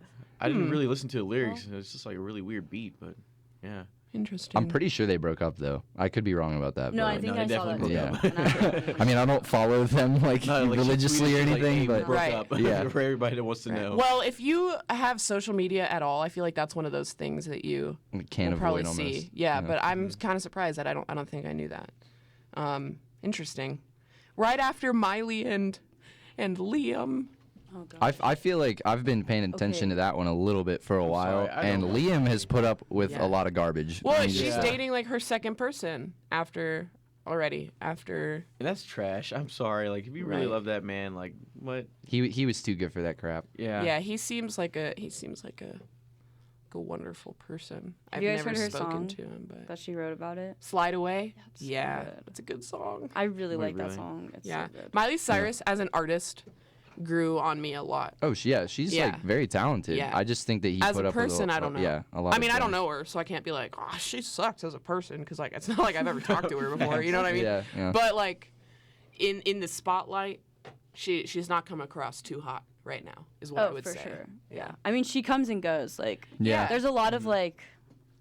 I didn't really listen to the lyrics. It was just like a really weird beat, but yeah. Interesting. I'm pretty sure they broke up though. I could be wrong about that. No, but I think No, I they saw that. definitely yeah. broke And I was like, I mean, I don't follow them like No, like, she religiously or tweeted, like, anything, hey, we but broke Right. up. Yeah. For everybody that wants to know. Well, if you have social media at all, I feel like that's one of those things that you we can't will probably avoid almost. see. Yeah, but I'm kind of surprised that I don't think I knew that. Interesting. Right after Miley and Liam. oh, God. I feel like I've been paying attention to that one a little bit for a while, sorry, I and don't- Liam has put up with Yeah. a lot of garbage. Well, I mean, she's just- dating like her second person after. And that's trash. I'm sorry. Like, if you really Right. love that man, like, what? He was too good for that crap. Yeah. Yeah, he seems like a wonderful person. I've you guys never heard her spoken song? to him, but That she wrote about it. Slide Away. That's Yeah, good. it's a good song. I really Wait, like that really? song. It's Yeah, so good. Miley Cyrus as an artist grew on me a lot. Oh, she's Yeah. like very talented. Yeah. I just think that he As put a up person, with I don't know. Yeah, a lot. I mean, of I don't trash. know her, so I can't be like, oh, she sucks as a person, because like it's not like I've ever talked to her before. You know what I mean? Yeah, yeah. But like, in the spotlight, she's not come across too hot right now, is what I Oh, would for say. sure. Yeah. I mean, she comes and goes. Like, Yeah. there's a lot of like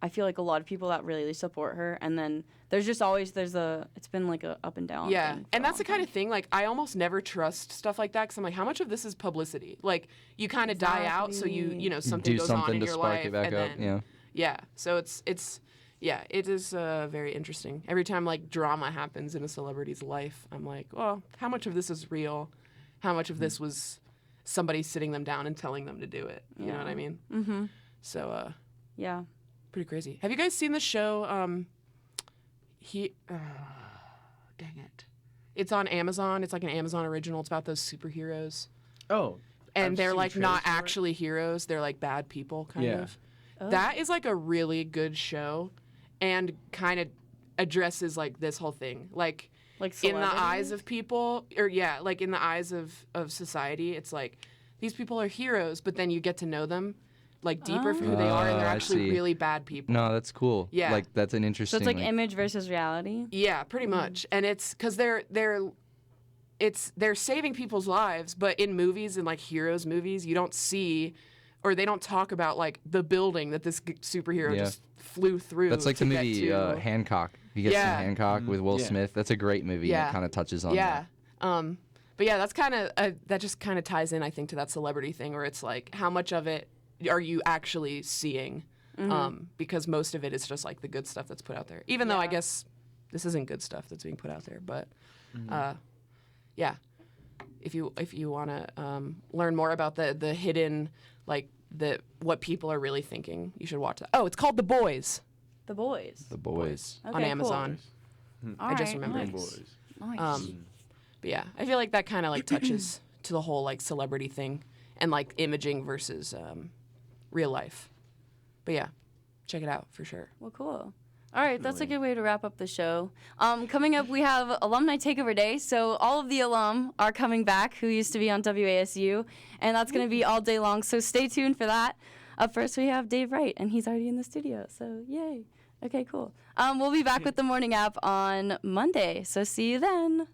I feel like a lot of people that really support her, and then there's just always it's been like a up and down. Yeah, thing and that's the kind of thing, like, I almost never trust stuff like that because I'm like, how much of this is publicity? Like, you kind of die out, so you know, something goes on in your life. Do something to spark it back up, then, yeah, so it is very interesting. Every time, like, drama happens in a celebrity's life, I'm like, well, how much of this is real? How much of this was somebody sitting them down and telling them to do it? You know what I mean? Mm-hmm. So, yeah. Pretty crazy. Have you guys seen the show, dang it. It's on Amazon. It's like an Amazon original. It's about those superheroes. Oh. And they're like not actually heroes. They're like bad people, kind of. Oh. That is like a really good show and kind of addresses like this whole thing. Like in the eyes of people, or like in the eyes of society, it's like these people are heroes, but then you get to know them like deeper for who they are, and they're actually really bad people. No, that's cool. Yeah. Like that's an interesting. So it's like image versus reality. Yeah, pretty much. And it's because they're saving people's lives, but in movies and like heroes movies, you don't see, or they don't talk about like the building that this superhero just flew through. That's like the movie Hancock. He gets in Hancock with Will Smith. That's a great movie. And it kind of touches on that. But yeah, that's kind of that just kind of ties in, I think, to that celebrity thing, where it's like, how much of it are you actually seeing? Because most of it is just like the good stuff that's put out there. Even though I guess this isn't good stuff that's being put out there, but yeah. If you want to learn more about the hidden, like what people are really thinking, you should watch that. Oh, it's called The Boys. The Boys. The Boys. Okay, on Amazon. Cool. I just remembered. Boys. Nice. But yeah, I feel like that kind of like touches to the whole like celebrity thing and like imaging versus real life. But yeah, check it out for sure. Well, cool. All right, that's a good way to wrap up the show. Coming up, we have Alumni Takeover Day. So all of the alum are coming back who used to be on WASU, and that's going to be all day long. So stay tuned for that. Up first, we have Dave Wright, and he's already in the studio. So yay. Okay, cool. We'll be back with the Morning App on Monday. So see you then.